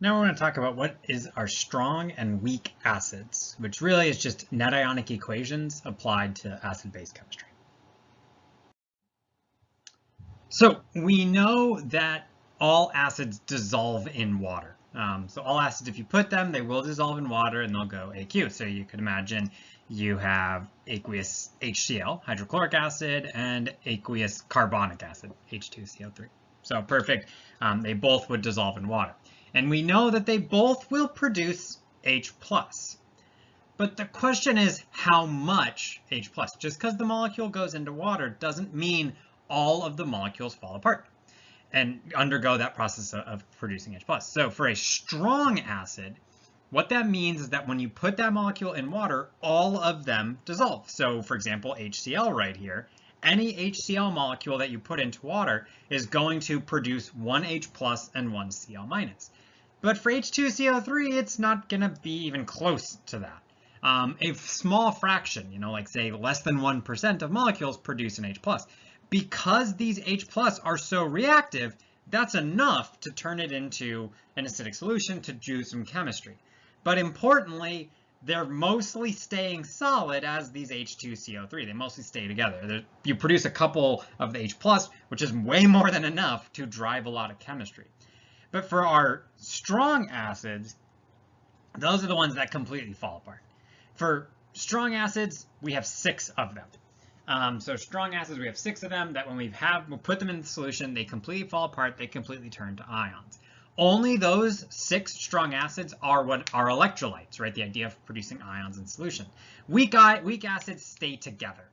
Now we're going to talk about what is our strong and weak acids, which really is just net ionic equations applied to acid-base chemistry. So we know that all acids dissolve in water. So all acids, if you put them, they will dissolve in water and they'll go AQ. So you could imagine you have aqueous HCl, hydrochloric acid, and aqueous carbonic acid, H2CO3. So perfect. They both would dissolve in water. And we know that they both will produce H+. But the question is how much H+? Just because the molecule goes into water doesn't mean all of the molecules fall apart and undergo that process of producing H+. So for a strong acid, what that means is that when you put that molecule in water, all of them dissolve. So for example, HCl right here, any HCl molecule that you put into water is going to produce one H+ and one Cl-. But for H2CO3, it's not going to be even close to that. A small fraction, like say less than 1% of molecules produce an H+. Because these H+ are so reactive, that's enough to turn it into an acidic solution to do some chemistry. But importantly, they're mostly staying solid as these H2CO3. They mostly stay together. You produce a couple of the H+, which is way more than enough to drive a lot of chemistry. But for our strong acids, those are the ones that completely fall apart. For strong acids, we have 6 of them. So strong acids, we have 6 of them that when we put them in the solution, they completely fall apart, they completely turn to ions. Only those 6 strong acids are what are electrolytes, right? The idea of producing ions in solution. Weak acids stay together.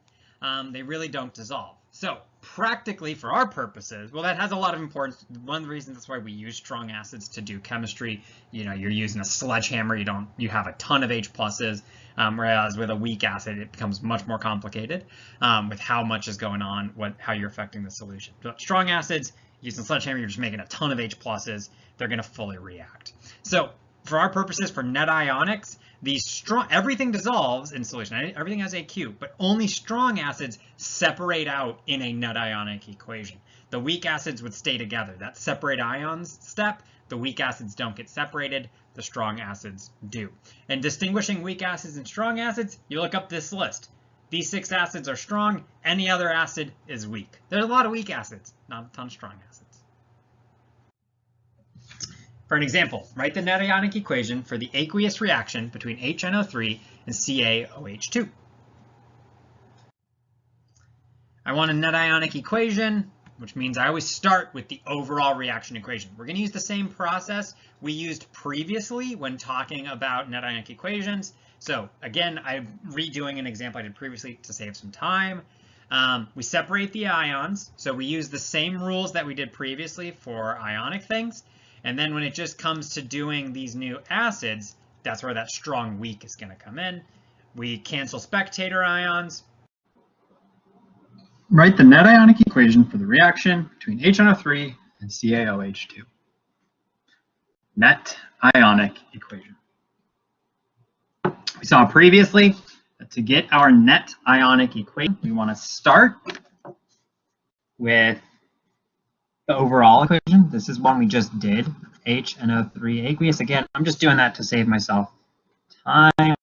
They really don't dissolve. So practically for our purposes, well, that has a lot of importance. One of the reasons that's why we use strong acids to do chemistry, you're using a sledgehammer, you have a ton of H+, whereas with a weak acid, it becomes much more complicated with how much is going on, how you're affecting the solution. But strong acids, using a sledgehammer, you're just making a ton of H+, they're going to fully react. So for our purposes, for net ionics, everything dissolves in solution. Everything has AQ, but only strong acids separate out in a net ionic equation. The weak acids would stay together. That separate ions step, the weak acids don't get separated, the strong acids do. And distinguishing weak acids and strong acids, you look up this list. These 6 acids are strong, any other acid is weak. There's a lot of weak acids, not a ton of strong acids. For an example, write the net ionic equation for the aqueous reaction between HNO3 and CaOH2. I want a net ionic equation, which means I always start with the overall reaction equation. We're going to use the same process we used previously when talking about net ionic equations. So again, I'm redoing an example I did previously to save some time. We separate the ions, so we use the same rules that we did previously for ionic things. And then when it just comes to doing these new acids, that's where that strong weak is going to come in. We cancel spectator ions. Write the net ionic equation for the reaction between HNO3 and CaOH2. Net ionic equation. We saw previously that to get our net ionic equation, we want to start with the overall equation. This is one we just did, HNO3 aqueous. Again, I'm just doing that to save myself time.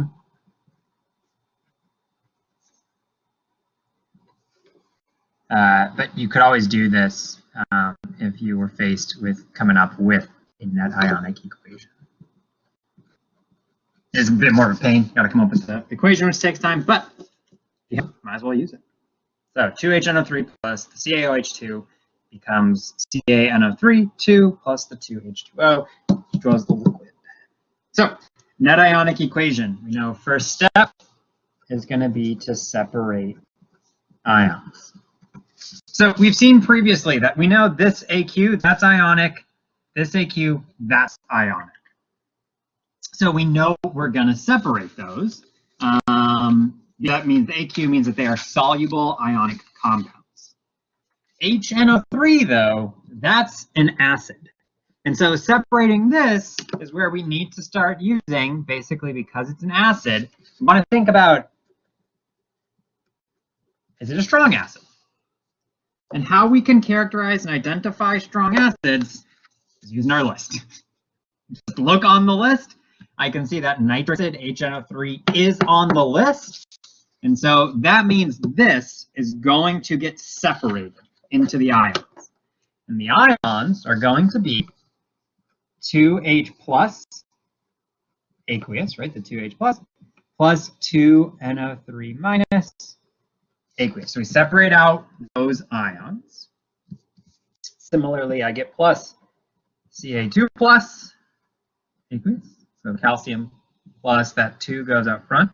But you could always do this if you were faced with coming up with a net ionic equation. It's a bit more of a pain. Got to come up with the equation, which takes time, but yeah, might as well use it. So 2HNO3 plus the CaOH2 becomes CaNO3, 2 plus the 2H2O, draws the liquid. So net ionic equation, we know first step is going to be to separate ions. So we've seen previously that we know this AQ, that's ionic, this AQ, that's ionic. So we know we're going to separate those. That means the AQ means that they are soluble ionic compounds. HNO3, though, that's an acid. And so separating this is where we need to start using, basically because it's an acid, we want to think about, is it a strong acid? And how we can characterize and identify strong acids is using our list. Just look on the list. I can see that nitric acid, HNO3, is on the list. And so that means this is going to get separated into the ions. And the ions are going to be 2H plus aqueous, right? The 2H plus 2NO3 minus aqueous. So we separate out those ions. Similarly, I get plus Ca2 plus aqueous. So calcium plus that 2 goes out front.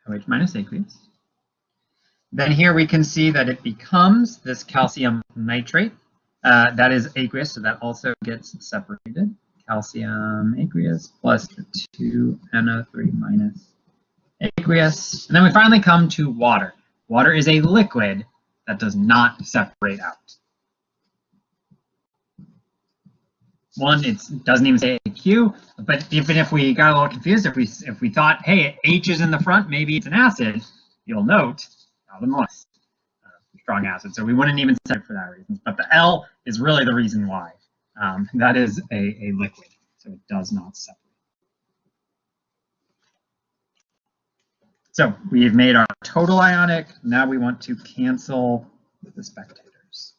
OH minus aqueous. Then here we can see that it becomes this calcium nitrate. That is aqueous, so that also gets separated. Calcium aqueous plus the 2NO3 minus aqueous. And then we finally come to water. Water is a liquid that does not separate out. One, it doesn't even say Q, but even if we got a little confused, if we thought, hey, H is in the front, maybe it's an acid, you'll note, not in the list, strong acid. So we wouldn't even set it for that reason. But the L is really the reason why. That is a liquid, so it does not separate. So we've made our total ionic. Now we want to cancel the spectators.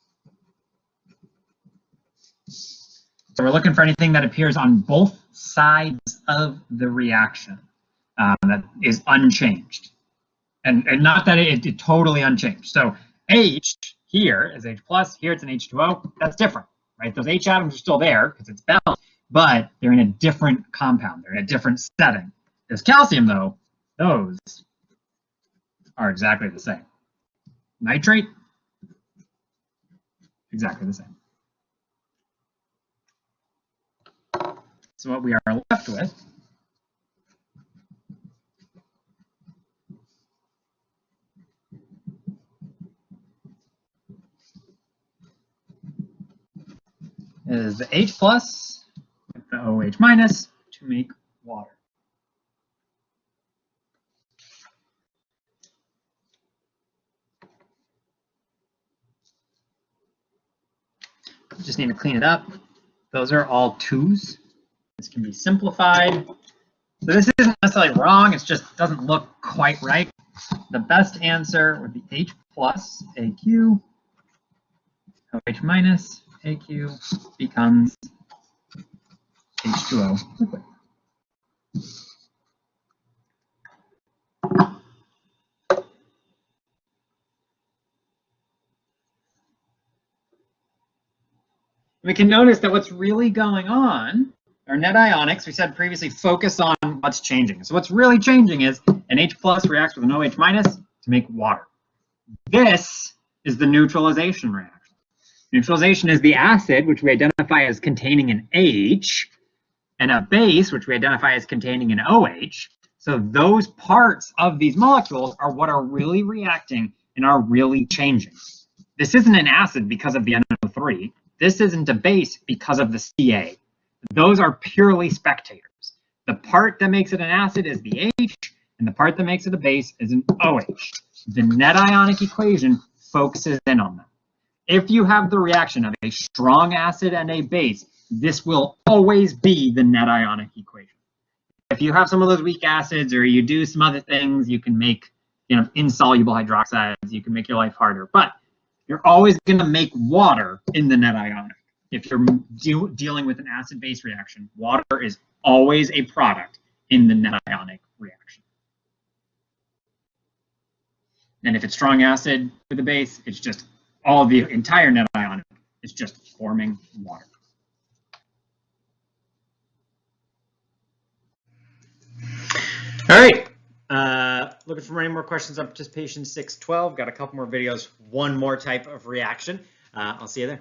So we're looking for anything that appears on both sides of the reaction that is unchanged. And not that it totally unchanged. So H here is H plus, here it's an H2O. That's different, right? Those H atoms are still there because it's balanced, but they're in a different compound. They're in a different setting. This calcium, though, those are exactly the same. Nitrate, exactly the same. So what we are left with is the H plus with the OH minus to make water. Just need to clean it up. Those are all 2's. This can be simplified. So this isn't necessarily wrong, it just doesn't look quite right. The best answer would be H plus AQ, OH minus AQ becomes H2O liquid. We can notice that what's really going on, our net ionics, we said previously, focus on what's changing. So what's really changing is an H plus reacts with an OH minus to make water. This is the neutralization reaction. Neutralization is the acid, which we identify as containing an H, and a base, which we identify as containing an OH. So those parts of these molecules are what are really reacting and are really changing. This isn't an acid because of the NO3. This isn't a base because of the Ca. Those are purely spectators. The part that makes it an acid is the H, and the part that makes it a base is an OH. The net ionic equation focuses in on them. If you have the reaction of a strong acid and a base, this will always be the net ionic equation. If you have some of those weak acids or you do some other things, you can make insoluble hydroxides, you can make your life harder. But you're always going to make water in the net ionic. If you're dealing with an acid-base reaction, water is always a product in the net ionic reaction. And if it's strong acid with a base, it's just all the entire net ionic is just forming water. All right. Looking for any more questions on participation 612. Got a couple more videos, one more type of reaction. I'll see you there.